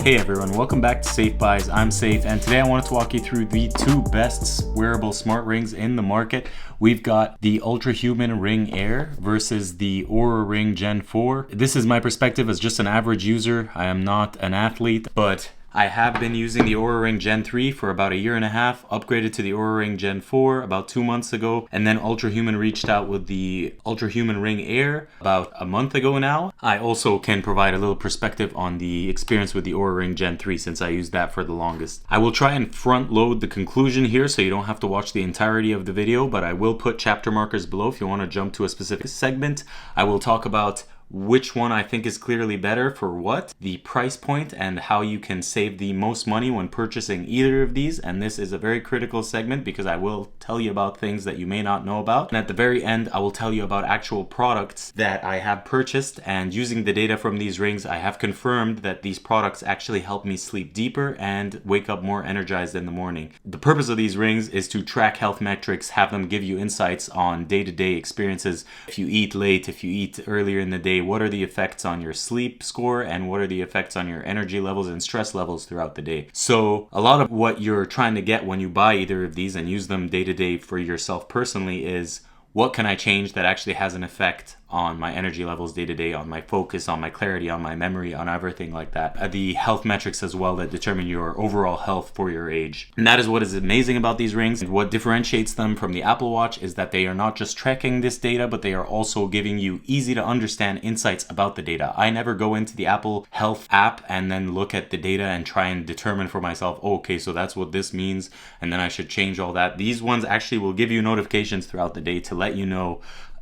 Hey everyone, welcome back to seifbuys. I'm Saif, and today I wanted to walk you through the two best wearable smart rings in the market. We've got the Ultrahuman Ring Air versus the Oura Ring Gen 4. This is my perspective as just an average user. I am not an athlete, but I have been using the Oura Ring Gen 3 for about a year and a half, upgraded to the Oura Ring Gen 4 about 2 months ago, and then Ultrahuman reached out with the Ultrahuman Ring Air about a month ago now. I also can provide a little perspective on the experience with the Oura Ring Gen 3 since I used that for the longest. I will try and front load the conclusion here so you don't have to watch the entirety of the video, but I will put chapter markers below if you want to jump to a specific segment. I will talk about which one I think is clearly better for what, the price point, and how you can save the most money when purchasing either of these. And this is a very critical segment because I will tell you about things that you may not know about. And at the very end, I will tell you about actual products that I have purchased, and using the data from these rings, I have confirmed that these products actually help me sleep deeper and wake up more energized in the morning. The purpose of these rings is to track health metrics, have them give you insights on day-to-day experiences. If you eat late, if you eat earlier in the day, what are the effects on your sleep score and what are the effects on your energy levels and stress levels throughout the day. So a lot of what you're trying to get when you buy either of these and use them day to day for yourself personally is, what can I change that actually has an effect on my energy levels day to day, on my focus, on my clarity, on my memory, on everything like that. The health metrics as well that determine your overall health for your age. And that is what is amazing about these rings. And what differentiates them from the Apple Watch is that they are not just tracking this data, but they are also giving you easy to understand insights about the data. I never go into the Apple Health app and then look at the data and try and determine for myself, oh, okay, so that's what this means, and then I should change all that. These ones actually will give you notifications throughout the day to let you know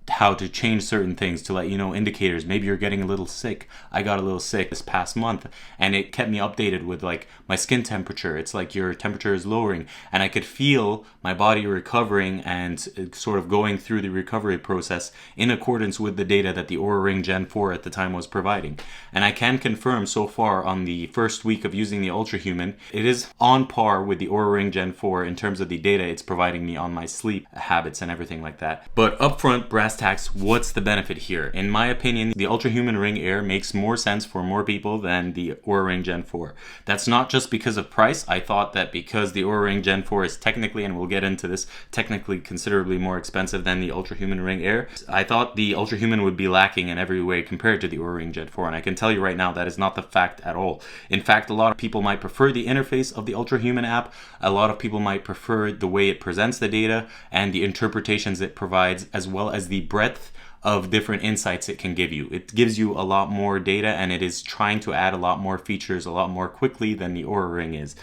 how to change certain things, to let you know indicators. Maybe you're getting a little sick. I got a little sick this past month and it kept me updated with like my skin temperature. It's like your temperature is lowering and I could feel my body recovering and sort of going through the recovery process in accordance with the data that the Oura Ring Gen 4 at the time was providing. And I can confirm so far on the first week of using the Ultrahuman, it is on par with the Oura Ring Gen 4 in terms of the data it's providing me on my sleep habits and everything like that. But upfront, brass tacks, what's the benefit here? In my opinion, the Ultrahuman Ring Air makes more sense for more people than the Oura Ring Gen 4. That's not just because of price. I thought that because the Oura Ring Gen 4 is technically, and we'll get into this, technically considerably more expensive than the Ultrahuman Ring Air, I thought the Ultrahuman would be lacking in every way compared to the Oura Ring Gen 4, and I can tell you right now that is not the fact at all. In fact, a lot of people might prefer the interface of the Ultrahuman app. A lot of people might prefer the way it presents the data and the interpretations it provides, as well as the breadth of different insights it can give you. It gives you a lot more data and it is trying to add a lot more features a lot more quickly than the Oura Ring is.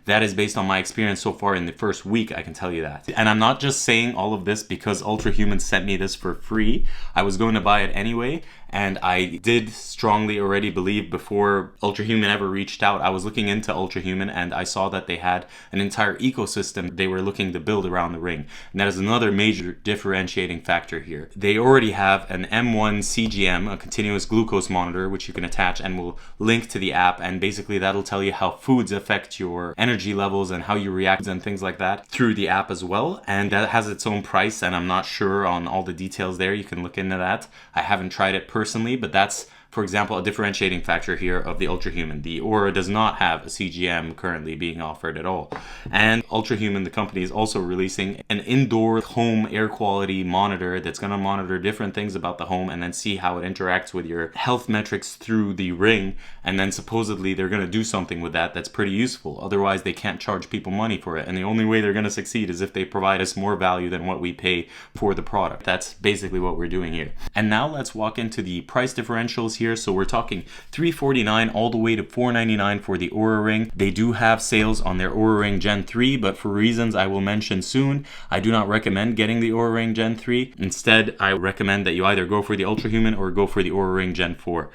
That is based on my experience so far in the first week, I can tell you that. And I'm not just saying all of this because Ultrahuman sent me this for free. I was going to buy it anyway, and I did strongly already believe before Ultrahuman ever reached out. I was looking into Ultrahuman and I saw that they had an entire ecosystem they were looking to build around the ring. And that is another major differentiating factor here. They already have an M1 CGM, a continuous glucose monitor, which you can attach and will link to the app. And basically that'll tell you how foods affect your energy levels and how you react and things like that through the app as well. And that has its own price, and I'm not sure on all the details there. You can look into that. I haven't tried it personally, but that's, for example, a differentiating factor here of the Ultrahuman. The Oura does not have a CGM currently being offered at all. And Ultrahuman, the company, is also releasing an indoor home air quality monitor that's going to monitor different things about the home and then see how it interacts with your health metrics through the ring. And then supposedly they're going to do something with that that's pretty useful. Otherwise, they can't charge people money for it. And the only way they're going to succeed is if they provide us more value than what we pay for the product. That's basically what we're doing here. And now let's walk into the price differentials here. So we're talking $349 all the way to $499 for the Oura Ring. They do have sales on their Oura Ring Gen 3, but for reasons I will mention soon, I do not recommend getting the Oura Ring Gen 3. Instead, I recommend that you either go for the Ultrahuman or go for the Oura Ring Gen 4.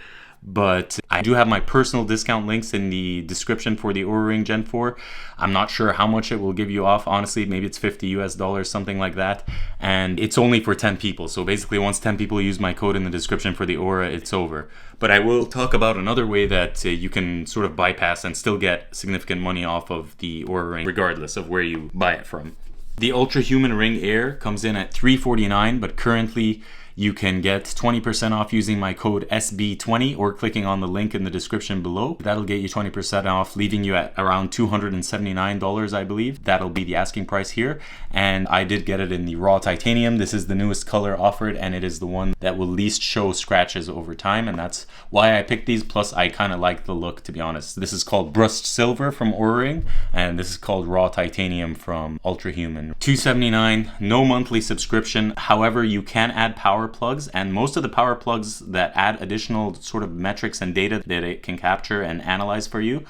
But I do have my personal discount links in the description for the Oura Ring Gen 4. I'm not sure how much it will give you off, honestly. Maybe it's $50 US, something like that. And it's only for 10 people. So basically, once 10 people use my code in the description for the Oura, it's over. But I will talk about another way that you can sort of bypass and still get significant money off of the Oura Ring, regardless of where you buy it from. The Ultrahuman Ring Air comes in at $349, but currently you can get 20% off using my code SB20 or clicking on the link in the description below. That'll get you 20% off, leaving you at around $279, I believe. That'll be the asking price here. And I did get it in the raw titanium. This is the newest color offered, and it is the one that will least show scratches over time, and that's why I picked these. Plus I kind of like the look, to be honest. This is called brushed silver from Oura, and this is called raw titanium from Ultrahuman. $279, no monthly subscription. However, you can add power plugs, and most of the power plugs that add additional sort of metrics and data that it can capture and analyze for you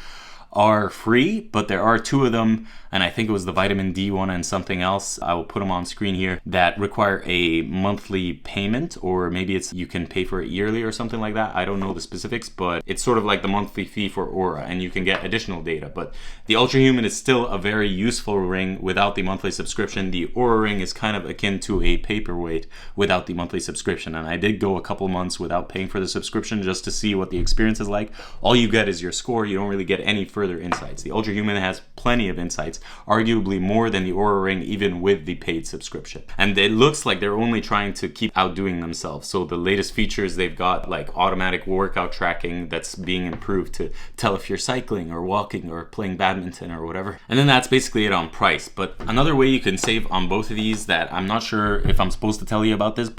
are free, but there are two of them, and I think it was the vitamin D one and something else, I will put them on screen here, that require a monthly payment, or maybe it's you can pay for it yearly or something like that. I don't know the specifics, but it's sort of like the monthly fee for Oura, and you can get additional data. But the Ultrahuman is still a very useful ring without the monthly subscription. The Oura ring is kind of akin to a paperweight without the monthly subscription, and I did go a couple months without paying for the subscription just to see what the experience is like. All you get is your score. You don't really get any further insights. The Ultrahuman has plenty of insights, arguably more than the Oura ring, even with the paid subscription. And it looks like they're only trying to keep outdoing themselves. So the latest features they've got, like automatic workout tracking that's being improved to tell if you're cycling or walking or playing badminton or whatever. And then that's basically it on price. But another way you can save on both of these that I'm not sure if I'm supposed to tell you about this,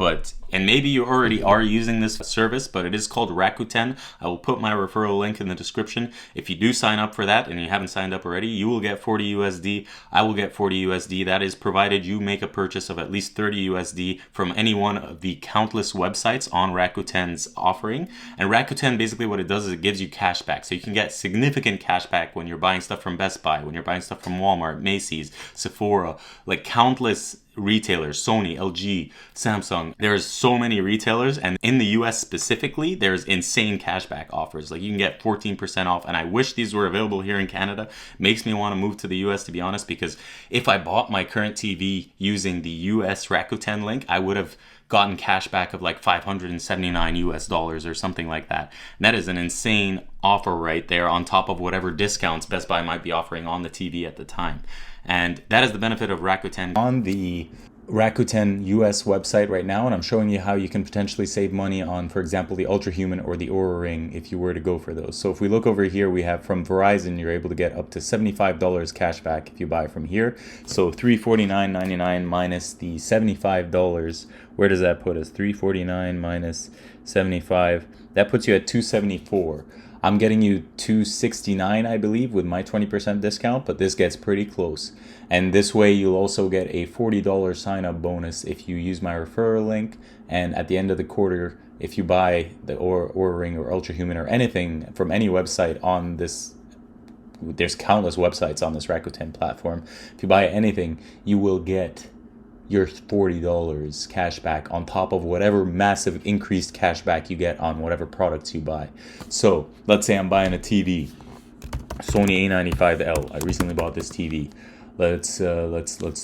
and maybe you already are using this service, but it is called Rakuten. I will put my referral link in the description. If you do sign up for that and you haven't signed up already, you will get 40 USD. I will get 40 USD. That is provided you make a purchase of at least 30 USD from any one of the countless websites on Rakuten's offering. And Rakuten, basically what it does is it gives you cash back. So you can get significant cash back when you're buying stuff from Best Buy, when you're buying stuff from Walmart, Macy's, Sephora, like countless retailers, Sony, LG, Samsung. There's so many retailers, and in the US specifically, there's insane cashback offers. Like you can get 14% off, and I wish these were available here in Canada. Makes me want to move to the US, to be honest, because if I bought my current TV using the US Rakuten link, I would have gotten cashback of like $579 US or something like that. And that is an insane offer right there, on top of whatever discounts Best Buy might be offering on the TV at the time. And that is the benefit of Rakuten. On the Rakuten US website right now, and I'm showing you how you can potentially save money on, for example, the Ultrahuman or the Oura ring if you were to go for those. So if we look over here, we have from Verizon, you're able to get up to $75 cash back if you buy from here. So $349.99 minus the $75, where does that put us? $349 minus 75, that puts you at $274. I'm getting you $269, I believe, with my 20% discount, but this gets pretty close. And this way you'll also get a $40 sign-up bonus if you use my referral link. And at the end of the quarter, if you buy the Oura ring or Ultrahuman or anything from any website on this, there's countless websites on this Rakuten platform. If you buy anything, you will get your $40 cash back on top of whatever massive increased cash back you get on whatever products you buy. So let's say I'm buying a TV, Sony A95L. I recently bought this TV. Let's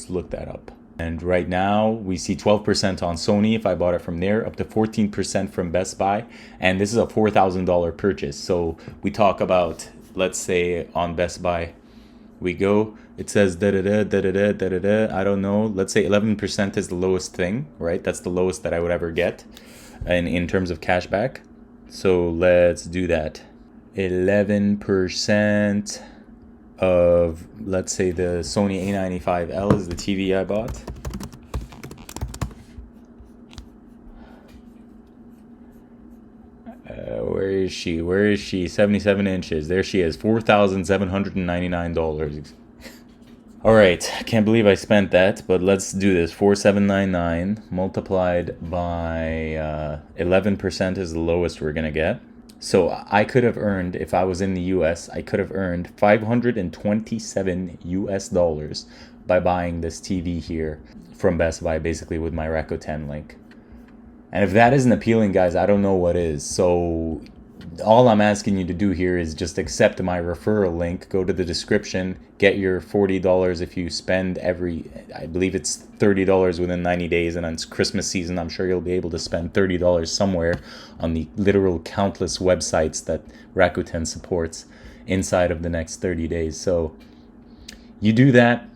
look that up. And right now we see 12% on Sony if I bought it from there, up to 14% from Best Buy, and this is a $4,000 purchase. So we talk about, let's say on Best Buy we go, it says I don't know, let's say 11% is the lowest thing, right? That's the lowest that I would ever get in terms of cash back. So let's do that. 11% of, let's say the Sony A95L is the TV I bought. Where is she? Where is she? 77 inches. There she is. $4,799. All right. I can't believe I spent that, but let's do this. 4,799 multiplied by 11% is the lowest we're going to get. So I could have earned, if I was in the US, I could have earned $527 US by buying this TV here from Best Buy, basically with my Rakuten link. And if that isn't appealing, guys, I don't know what is. So all I'm asking you to do here is just accept my referral link, go to the description, get your $40 if you spend I believe it's $30 within 90 days, and it's Christmas season. I'm sure you'll be able to spend $30 somewhere on the literal countless websites that Rakuten supports inside of the next 30 days. So you do that.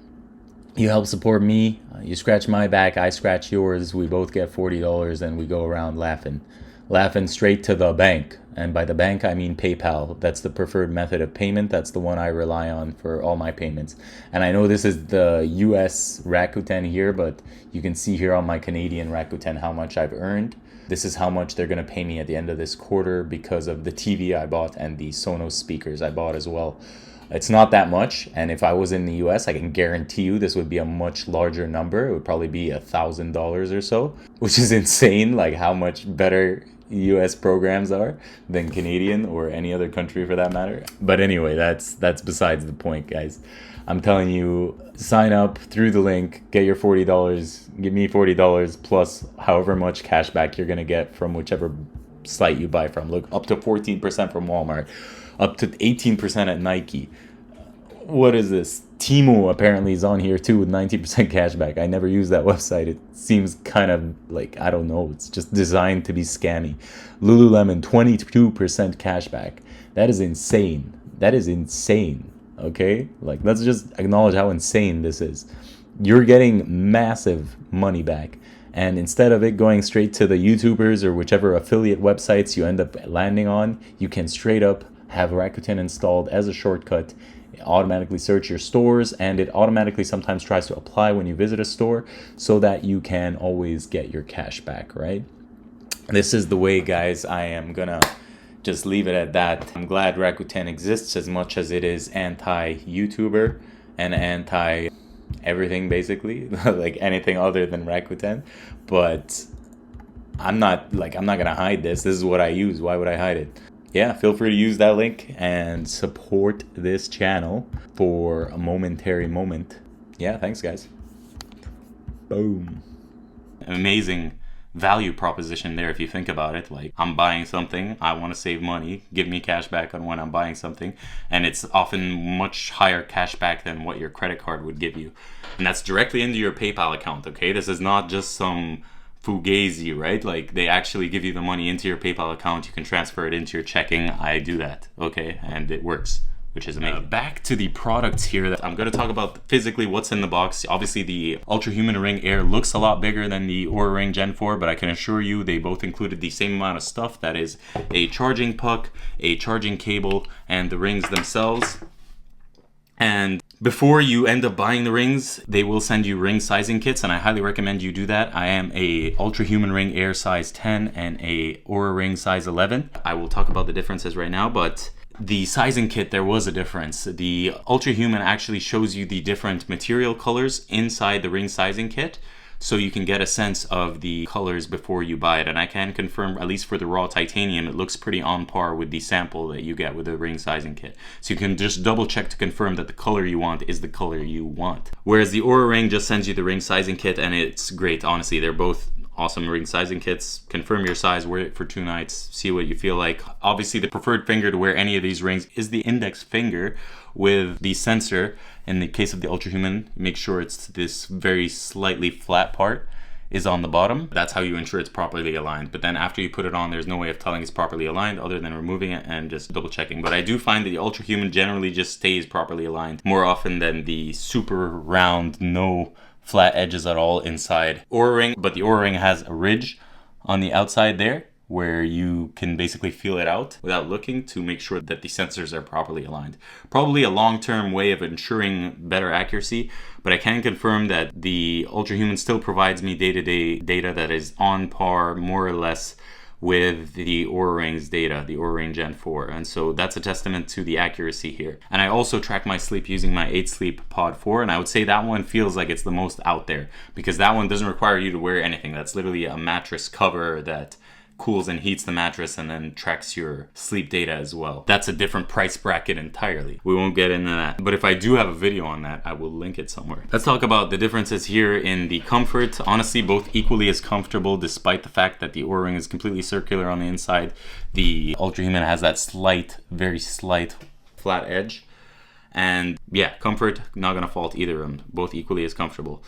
You help support me. You scratch my back, I scratch yours. We both get $40 and we go around laughing straight to the bank. And by the bank, I mean PayPal. That's the preferred method of payment. That's the one I rely on for all my payments. And I know this is the US Rakuten here, but you can see here on my Canadian Rakuten how much I've earned. This is how much they're going to pay me at the end of this quarter because of the TV I bought and the Sonos speakers I bought as well. It's not that much, and if I was in the US, I can guarantee you this would be a much larger number. It would probably be $1,000 or so, which is insane, like how much better US programs are than Canadian or any other country for that matter. But anyway, that's besides the point, guys. I'm telling you, sign up through the link, get your $40, give me $40 plus however much cash back you're going to get from whichever site you buy from. Look, up to 14% from Walmart, up to 18% at Nike. What is this? Temu apparently is on here too with 19% cash back. I never use that website. It seems kind of like, I don't know, it's just designed to be scammy. Lululemon, 22% cash back. That is insane. That is insane. Okay? Like, let's just acknowledge how insane this is. You're getting massive money back. And instead of it going straight to the YouTubers or whichever affiliate websites you end up landing on, you can straight up have Rakuten installed as a shortcut, automatically search your stores, and it automatically sometimes tries to apply when you visit a store so that you can always get your cash back, right? This is the way, guys. I am gonna just leave it at that. I'm glad Rakuten exists as much as it is anti-YouTuber and anti-everything, basically, like anything other than Rakuten. But I'm not gonna hide this. This is what I use. Why would I hide it? Yeah, feel free to use that link and support this channel for a momentary moment. Yeah, thanks, guys. Boom. Amazing value proposition there if you think about it. Like, I'm buying something, I want to save money, give me cash back on when I'm buying something, and it's often much higher cash back than what your credit card would give you. And that's directly into your PayPal account, okay? This is not just some fugazi, right? Like, they actually give you the money into your PayPal account. You can transfer it into your checking. I do that, okay? And it works, which is amazing. Back to the products here. That I'm going to talk about physically what's in the box. Obviously, the Ultrahuman Ring Air looks a lot bigger than the Oura Ring Gen 4, but I can assure you they both included the same amount of stuff. That is a charging puck, a charging cable, and the rings themselves. And before you end up buying the rings, they will send you ring sizing kits, and I highly recommend you do that. I am a Ultrahuman Ring Air size 10 and a Oura Ring size 11. I will talk about the differences right now, but the sizing kit, there was a difference. The Ultrahuman actually shows you the different material colors inside the ring sizing kit, so you can get a sense of the colors before you buy it. And I can confirm, at least for the raw titanium, it looks pretty on par with the sample that you get with the ring sizing kit. So you can just double check to confirm that the color you want is the color you want. Whereas the Oura Ring just sends you the ring sizing kit, and it's great, honestly. They're both awesome ring sizing kits. Confirm your size, wear it for 2 nights, see what you feel like. Obviously, the preferred finger to wear any of these rings is the index finger with the sensor. In the case of the Ultrahuman, make sure it's this very slightly flat part is on the bottom. That's how you ensure it's properly aligned. But then after you put it on, there's no way of telling it's properly aligned other than removing it and just double checking. But I do find that the Ultrahuman generally just stays properly aligned more often than the super round, no flat edges at all inside Oura Ring. But the Oura Ring has a ridge on the outside there where you can basically feel it out without looking to make sure that the sensors are properly aligned. Probably a long-term way of ensuring better accuracy, but I can confirm that the Ultrahuman still provides me day-to-day data that is on par, more or less, with the Oura Ring's data, the Oura Ring Gen 4. And so that's a testament to the accuracy here. And I also track my sleep using my 8 Sleep Pod 4, and I would say that one feels like it's the most out there because that one doesn't require you to wear anything. That's literally a mattress cover that cools and heats the mattress and then tracks your sleep data as well. That's a different price bracket entirely. We won't get into that. But if I do have a video on that, I will link it somewhere. Let's talk about the differences here in the comfort. Honestly, both equally as comfortable despite the fact that the Oura Ring is completely circular on the inside. The Ultrahuman has that slight, very slight flat edge. And yeah, comfort, not gonna fault either of them. Both equally as comfortable.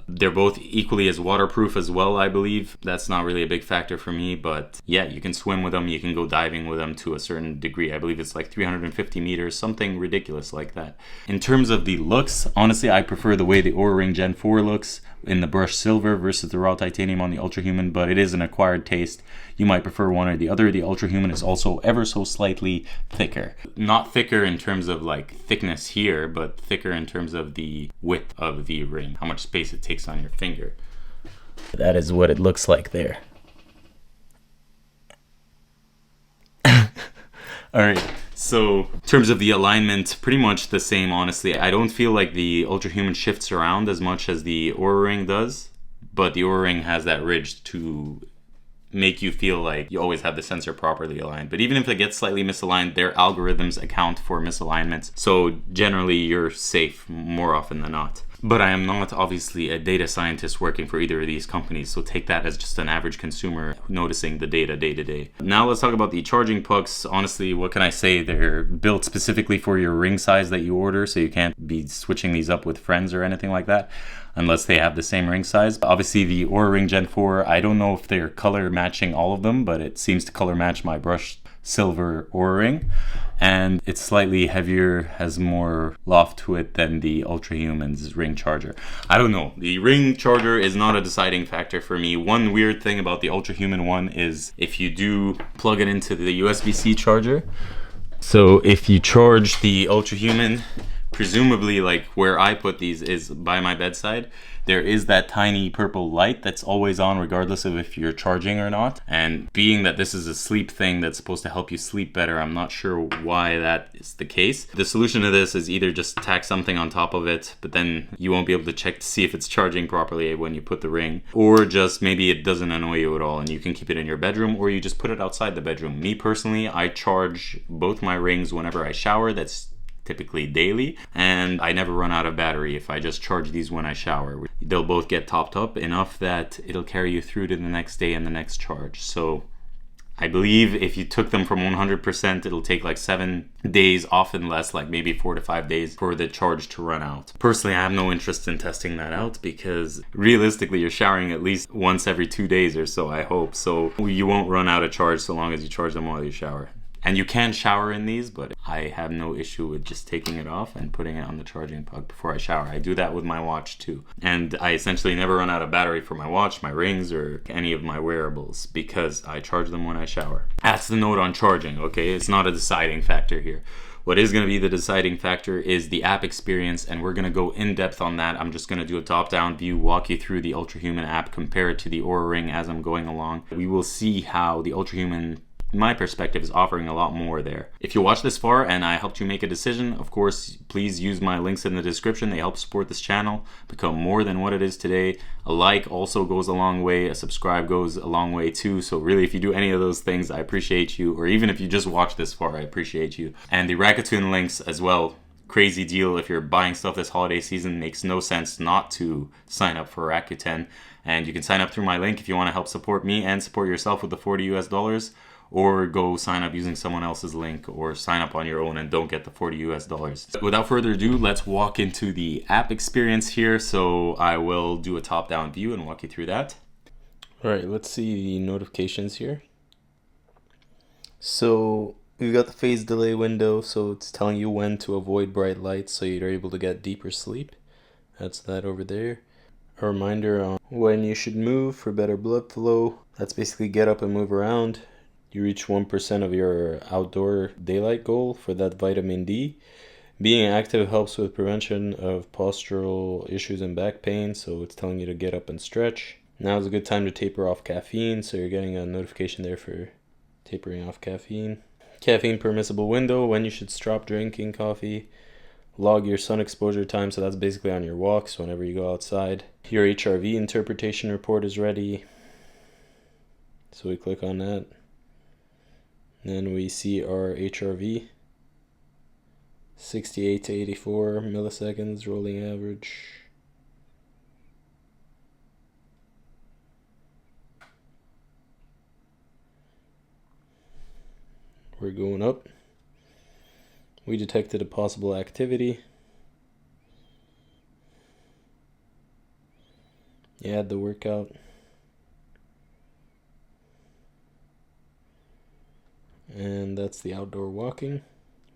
They're both equally as waterproof as well, I believe. That's not really a big factor for me, but yeah, you can swim with them, you can go diving with them to a certain degree. I believe it's like 350 meters, something ridiculous like that. In terms of the looks, honestly, I prefer the way the Oura Ring Gen 4 looks in the brushed silver versus the raw titanium on the Ultrahuman, but it is an acquired taste. You might prefer one or the other. The Ultrahuman is also ever so slightly thicker. Not thicker in terms of like thickness here, but thicker in terms of the width of the ring, how much space it takes on your finger. That is what it looks like there. All right, so in terms of the alignment, pretty much the same, honestly. I don't feel like the Ultrahuman shifts around as much as the Oura Ring does, but the Oura Ring has that ridge to make you feel like you always have the sensor properly aligned. But even if it gets slightly misaligned, their algorithms account for misalignments, so generally you're safe more often than not. But I am not obviously a data scientist working for either of these companies, so take that as just an average consumer noticing the data day to day. Now let's talk about the charging pucks. Honestly, what can I say? They're built specifically for your ring size that you order, so you can't be switching these up with friends or anything like that unless they have the same ring size. Obviously the Oura Ring Gen 4, I don't know if they're color matching all of them, but it seems to color match my brushed silver Oura Ring, and it's slightly heavier, has more loft to it than the Ultrahuman's ring charger. I don't know, the ring charger is not a deciding factor for me. One weird thing about the Ultrahuman one is if you do plug it into the USB-C charger, so if you charge the Ultrahuman, presumably like where I put these is by my bedside, there is that tiny purple light that's always on regardless of if you're charging or not. And being that this is a sleep thing that's supposed to help you sleep better, I'm not sure why that is the case. The solution to this is either just tack something on top of it, but then you won't be able to check to see if it's charging properly when you put the ring, or just maybe it doesn't annoy you at all and you can keep it in your bedroom, or you just put it outside the bedroom. Me personally, I charge both my rings whenever I shower. That's typically daily, and I never run out of battery if I just charge these when I shower. They'll both get topped up enough that it'll carry you through to the next day and the next charge. So I believe if you took them from 100%, it'll take like 7 days, often less, like maybe 4 to 5 days for the charge to run out. Personally, I have no interest in testing that out because realistically, you're showering at least once every 2 days or so, I hope. So you won't run out of charge so long as you charge them while you shower. And you can shower in these, but I have no issue with just taking it off and putting it on the charging puck before I shower. I do that with my watch too. And I essentially never run out of battery for my watch, my rings, or any of my wearables because I charge them when I shower. That's the note on charging, okay? It's not a deciding factor here. What is going to be the deciding factor is the app experience, and we're going to go in depth on that. I'm just going to do a top-down view, walk you through the Ultrahuman app, compare it to the Oura Ring as I'm going along. We will see how the Ultrahuman, my perspective, is offering a lot more there. If you watch this far and I helped you make a decision, of course, please use my links in the description. They help support this channel become more than what it is today. A like also goes a long way. A subscribe goes a long way too. So really, if you do any of those things, I appreciate you. Or even if you just watch this far, I appreciate you. And the Rakuten links as well. Crazy deal. If you're buying stuff this holiday season, makes no sense not to sign up for Rakuten. And you can sign up through my link if you want to help support me and support yourself with the $40 US, or go sign up using someone else's link, or sign up on your own and don't get the $40 US. Without further ado, let's walk into the app experience here. So I will do a top-down view and walk you through that. All right, let's see the notifications here. So we've got the phase delay window, so it's telling you when to avoid bright lights so you're able to get deeper sleep. That's that over there. A reminder on when you should move for better blood flow. That's basically get up and move around. You reach 1% of your outdoor daylight goal for that vitamin D. Being active helps with prevention of postural issues and back pain, so it's telling you to get up and stretch. Now is a good time to taper off caffeine, so you're getting a notification there for tapering off caffeine. Caffeine permissible window, when you should stop drinking coffee. Log your sun exposure time, so that's basically on your walks whenever you go outside. Your HRV interpretation report is ready, so we click on that. Then we see our HRV, 68 to 84 milliseconds rolling average. We're going up. We detected a possible activity. You add the workout. And that's the outdoor walking.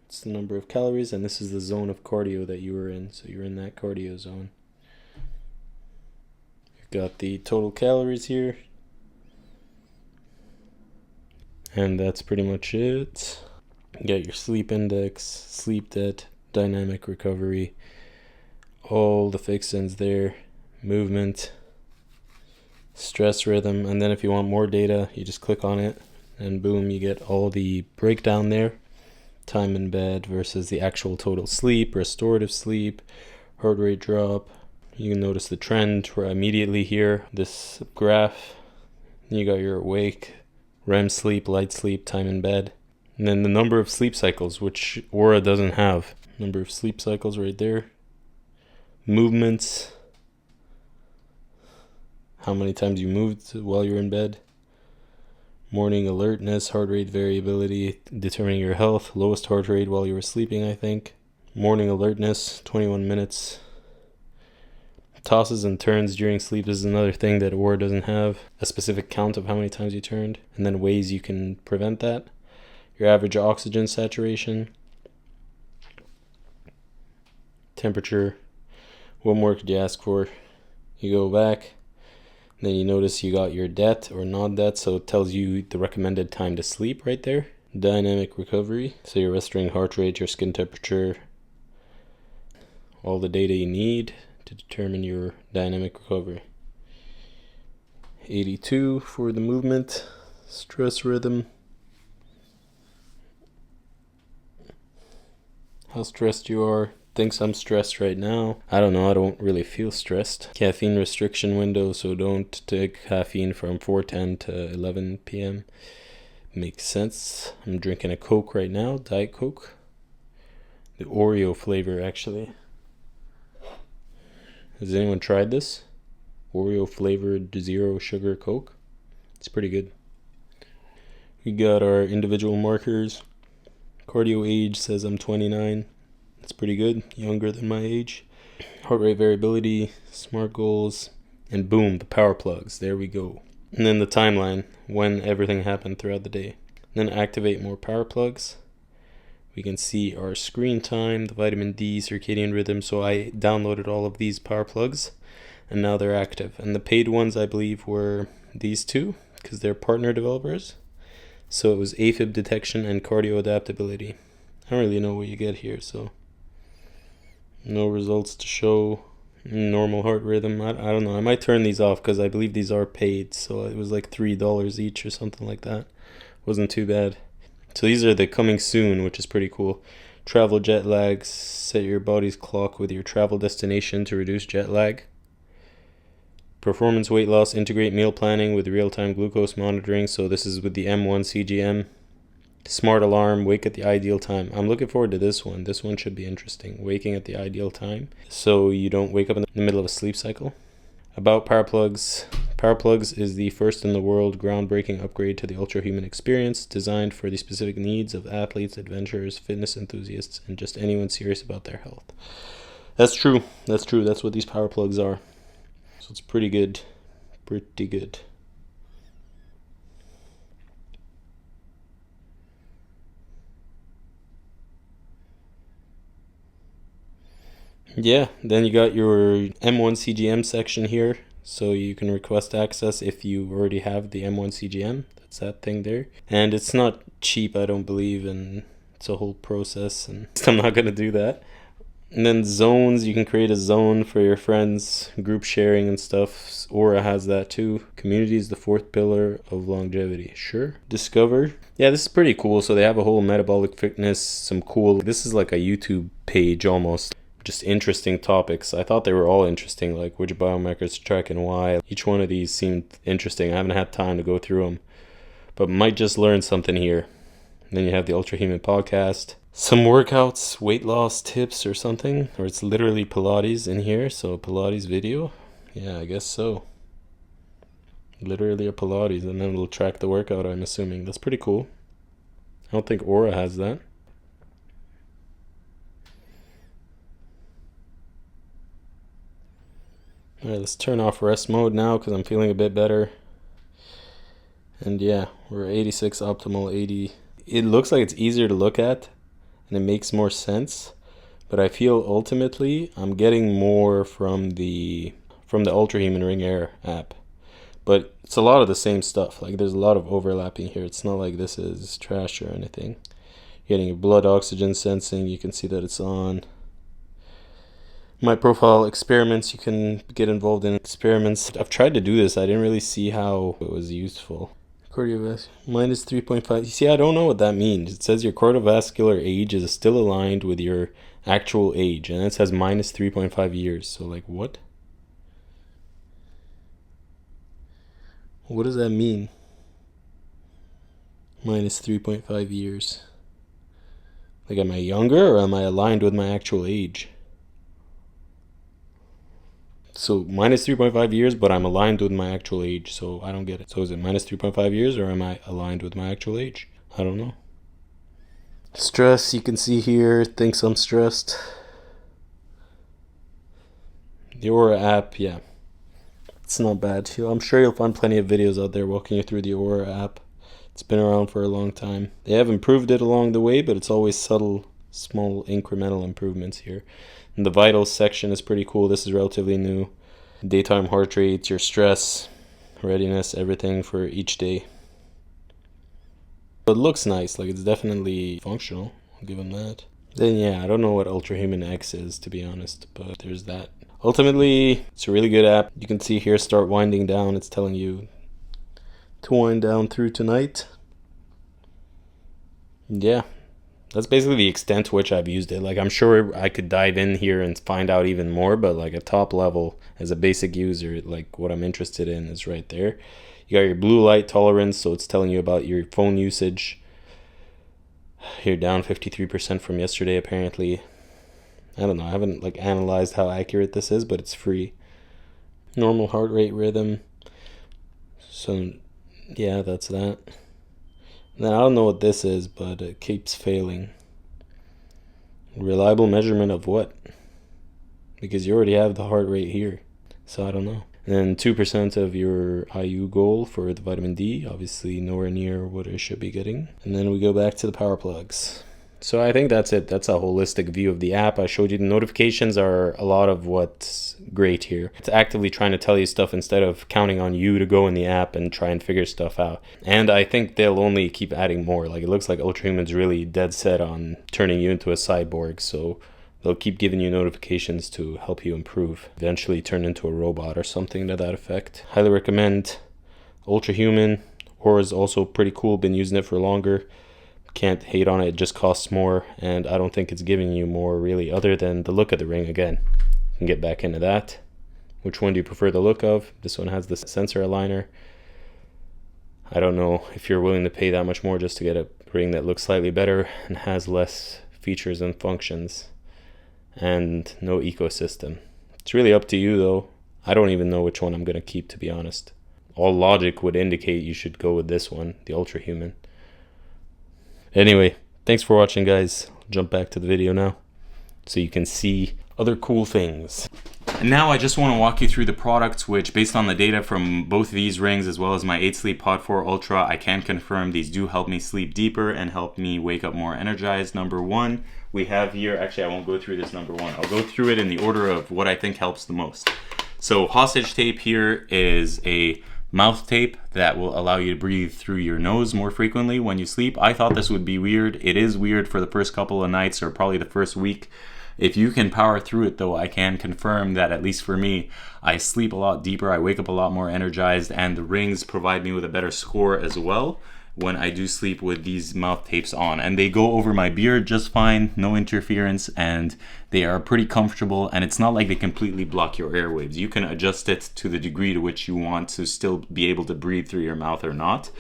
It's the number of calories, and this is the zone of cardio that you were in. So you're in that cardio zone. You've got the total calories here. And that's pretty much it. You got your sleep index, sleep debt, dynamic recovery, all the fixins there, movement, stress rhythm, and then if you want more data, you just click on it, and boom, you get all the breakdown there. Time in bed versus the actual total sleep, restorative sleep, heart rate drop. You can notice the trend immediately here, this graph. You got your awake, REM sleep, light sleep, time in bed. And then the number of sleep cycles, which Oura doesn't have. Number of sleep cycles right there. Movements. How many times you moved while you're in bed. Morning alertness, heart rate variability, determining your health. Lowest heart rate while you were sleeping, I think. Morning alertness, 21 minutes. Tosses and turns during sleep is another thing that Oura doesn't have. A specific count of how many times you turned, and then ways you can prevent that. Your average oxygen saturation. Temperature. What more could you ask for? You go back. Then you notice you got your DET or non-DET, so it tells you the recommended time to sleep right there. Dynamic recovery, so your restoring heart rate, your skin temperature, all the data you need to determine your dynamic recovery. 82 for the movement, stress rhythm. How stressed you are. Thinks I'm stressed right now. I don't know, I don't really feel stressed. Caffeine restriction window, so don't take caffeine from 4:10 to 11 p.m. Makes sense. I'm drinking a Coke right now, Diet Coke. The Oreo flavor, actually. Has anyone tried this? Oreo flavored zero sugar Coke. It's pretty good. We got our individual markers. Cardio age says I'm 29. It's pretty good, younger than my age. Heart rate variability, smart goals, and boom, the power plugs. There we go. And then the timeline, when everything happened throughout the day. Then activate more power plugs. We can see our screen time, the vitamin D, circadian rhythm. So I downloaded all of these power plugs, and now they're active. And the paid ones, I believe, were these two, because they're partner developers. So it was AFib detection and cardio adaptability. I don't really know what you get here, so no results to show. Normal heart rhythm. I don't know. I might turn these off because I believe these are paid. So it was like $3 each or something like that. Wasn't too bad. So these are the coming soon, which is pretty cool. Travel jet lag. Set your body's clock with your travel destination to reduce jet lag. Performance weight loss. Integrate meal planning with real-time glucose monitoring. So this is with the M1 CGM. Smart alarm, wake at the ideal time. I'm looking forward to this one. This one should be interesting. Waking at the ideal time, so you don't wake up in the middle of a sleep cycle. About power plugs. Power plugs is the first in the world groundbreaking upgrade to the Ultrahuman experience, designed for the specific needs of athletes, adventurers, fitness enthusiasts, and just anyone serious about their health. That's true. That's true. That's what these power plugs are. So it's pretty good. Pretty good. Yeah, then you got your M1 CGM section here, so you can request access if you already have the M1 CGM. That's that thing there. And it's not cheap, I don't believe, and it's a whole process, and I'm not going to do that. And then zones, you can create a zone for your friends, group sharing and stuff. Oura has that too. Community is the fourth pillar of longevity. Sure. Discover. Yeah, this is pretty cool. So they have a whole metabolic fitness, some cool, this is like a YouTube page almost. Just interesting topics. I thought they were all interesting, like which biomarkers to track and why. Each one of these seemed interesting. I haven't had time to go through them, but might just learn something here. And then you have the Ultrahuman podcast, some workouts, weight loss tips or something, or it's literally Pilates in here, so Pilates video. Yeah, I guess so. Literally a Pilates, and then it'll track the workout, I'm assuming. That's pretty cool. I don't think Oura has that. All right, let's turn off rest mode now because I'm feeling a bit better. And yeah, we're 86 optimal 80. It looks like it's easier to look at and it makes more sense, but I feel ultimately I'm getting more from the Ultrahuman Ring Air app. But it's a lot of the same stuff. Like there's a lot of overlapping here. It's not like this is trash or anything. You're getting your blood oxygen sensing. You can see that it's on. My profile experiments, you can get involved in experiments. I've tried to do this. I didn't really see how it was useful. Cardiovascular minus 3.5. You see, I don't know what that means. It says your cardiovascular age is still aligned with your actual age, and it says minus 3.5 years. So like what? What does that mean? Minus 3.5 years. Like, am I younger or am I aligned with my actual age? So minus 3.5 years, but I'm aligned with my actual age, so I don't get it. So is it minus 3.5 years or am I aligned with my actual age? I don't know. Stress, you can see here, thinks I'm stressed. The Oura app, yeah. It's not bad. I'm sure you'll find plenty of videos out there walking you through the Oura app. It's been around for a long time. They have improved it along the way, but it's always subtle, small incremental improvements here. And the vitals section is pretty cool. This is relatively new. Daytime heart rate, your stress, readiness, everything for each day. It looks nice. Like it's definitely functional. I'll give them that. Then yeah, I don't know what Ultrahuman X is, to be honest, but there's that. Ultimately, it's a really good app. You can see here, start winding down. It's telling you to wind down through tonight. Yeah, that's basically the extent to which I've used it. Like, I'm sure I could dive in here and find out even more, but like at top level, as a basic user, like what I'm interested in is right there. You got your blue light tolerance, so it's telling you about your phone usage. You're down 53% from yesterday, apparently. I don't know, I haven't like analyzed how accurate this is, but it's free. Normal heart rate rhythm. So yeah, that's that. Then I don't know what this is, but it keeps failing. Reliable measurement of what? Because you already have the heart rate here. So I don't know. And then 2% of your IU goal for the vitamin D. Obviously nowhere near what I should be getting. And then we go back to the power plugs. So I think that's it. That's a holistic view of the app. I showed you the notifications are a lot of what's great here. It's actively trying to tell you stuff instead of counting on you to go in the app and try and figure stuff out. And I think they'll only keep adding more. Like it looks like Ultrahuman's really dead set on turning you into a cyborg. So they'll keep giving you notifications to help you improve. Eventually turn into a robot or something to that effect. Highly recommend Ultrahuman. Aura's also pretty cool. Been using it for longer. Can't hate on it. It just costs more, and I don't think it's giving you more really, other than the look of the ring. Again, you can get back into that. Which one do you prefer the look of? This one has the sensor aligner. I don't know if you're willing to pay that much more just to get a ring that looks slightly better and has less features and functions and no ecosystem. It's really up to you though. I don't even know which one I'm going to keep, to be honest. All logic would indicate you should go with this one, the Ultrahuman. Anyway, thanks for watching, guys. I'll jump back to the video now so you can see other cool things. And now I just want to walk you through the products, which based on the data from both of these rings as well as my 8 Sleep Pod 4 Ultra, I can confirm these do help me sleep deeper and help me wake up more energized. Number one, we have here, actually I won't go through this number one. I'll go through it in the order of what I think helps the most. So hostage tape here is a mouth tape that will allow you to breathe through your nose more frequently when you sleep. I thought this would be weird. It is weird for the first couple of nights or probably the first week. If you can power through it though, I can confirm that at least for me, I sleep a lot deeper, I wake up a lot more energized, and the rings provide me with a better score as well when I do sleep with these mouth tapes on. And they go over my beard just fine, no interference, and they are pretty comfortable, and it's not like they completely block your airwaves. You can adjust it to the degree to which you want to still be able to breathe through your mouth or not.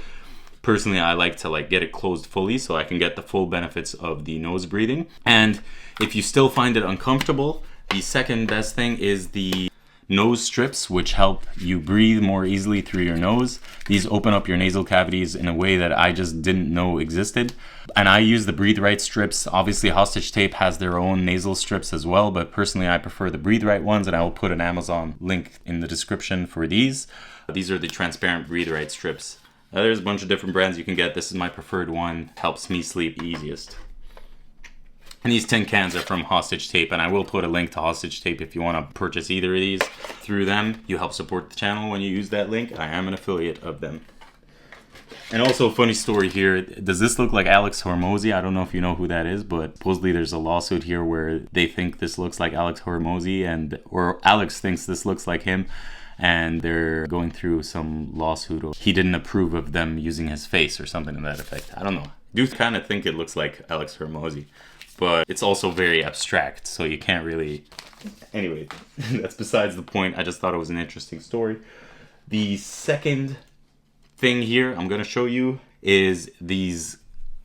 Personally, I like to get it closed fully so I can get the full benefits of the nose breathing. And if you still find it uncomfortable, the second best thing is the nose strips, which help you breathe more easily through your nose. These open up your nasal cavities in a way that I just didn't know existed. And I use the Breathe Right strips. Obviously, Hostage Tape has their own nasal strips as well, but personally I prefer the Breathe Right ones, and I will put an Amazon link in the description for these. These are the transparent Breathe Right strips. There's a bunch of different brands you can get. This is my preferred one. Helps me sleep easiest. And these tin cans are from Hostage Tape, and I will put a link to Hostage Tape if you want to purchase either of these through them. You help support the channel when you use that link. I am an affiliate of them. And also, funny story here, does this look like Alex Hormozy? I don't know if you know who that is, but supposedly there's a lawsuit here where they think this looks like Alex Hormozy, or Alex thinks this looks like him, and they're going through some lawsuit. He didn't approve of them using his face or something to that effect. I don't know. I do kind of think it looks like Alex Hormozy, but it's also very abstract, so you can't really... Anyway, that's besides the point. I just thought it was an interesting story. The second thing here I'm going to show you is these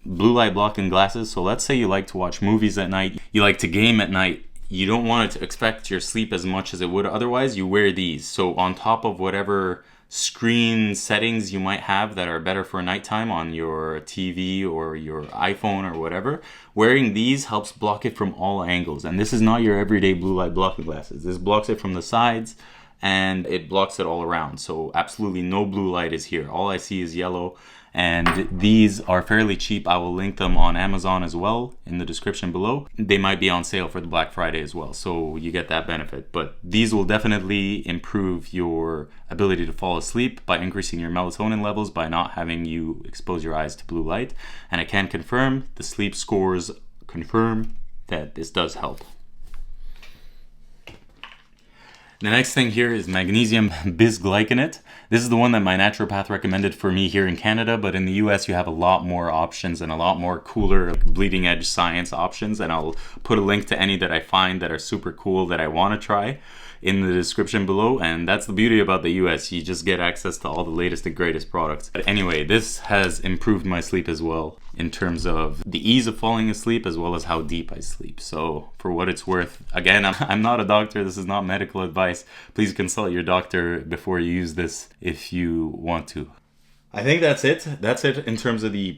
blue light blocking glasses. So let's say you like to watch movies at night, you like to game at night, you don't want it to affect your sleep as much as it would otherwise, you wear these. So on top of whatever screen settings you might have that are better for nighttime on your TV or your iPhone or whatever, wearing these helps block it from all angles. And this is not your everyday blue light blocking glasses. This blocks it from the sides and it blocks it all around. So absolutely no blue light is here. All I see is yellow. And these are fairly cheap. I will link them on Amazon as well in the description below. They might be on sale for the Black Friday as well, so you get that benefit. But these will definitely improve your ability to fall asleep by increasing your melatonin levels, by not having you expose your eyes to blue light. And I can confirm, the sleep scores confirm that this does help. The next thing here is magnesium bisglycinate. This is the one that my naturopath recommended for me here in Canada, but in the US you have a lot more options and a lot more cooler bleeding edge science options, and I'll put a link to any that I find that are super cool that I want to try in the description below. And that's the beauty about the US, you just get access to all the latest and greatest products. But anyway, this has improved my sleep as well in terms of the ease of falling asleep as well as how deep I sleep. So for what it's worth, again, I'm not a doctor, this is not medical advice. Please consult your doctor before you use this if you want to. I think that's it. That's it in terms of the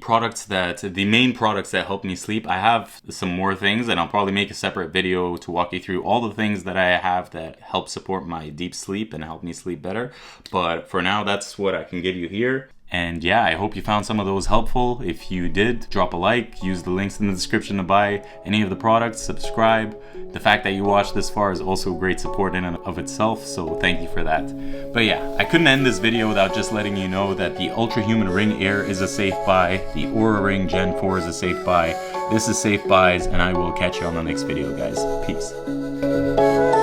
main products that help me sleep. I have some more things, and I'll probably make a separate video to walk you through all the things that I have that help support my deep sleep and help me sleep better. But for now, that's what I can give you here. And yeah, I hope you found some of those helpful. If you did, drop a like, use the links in the description to buy any of the products, subscribe. The fact that you watched this far is also great support in and of itself, so thank you for that. But yeah, I couldn't end this video without just letting you know that the Ultrahuman Ring Air is a safe buy, the Oura Ring Gen 4 is a safe buy. This is Safe Buys, and I will catch you on the next video, guys. Peace.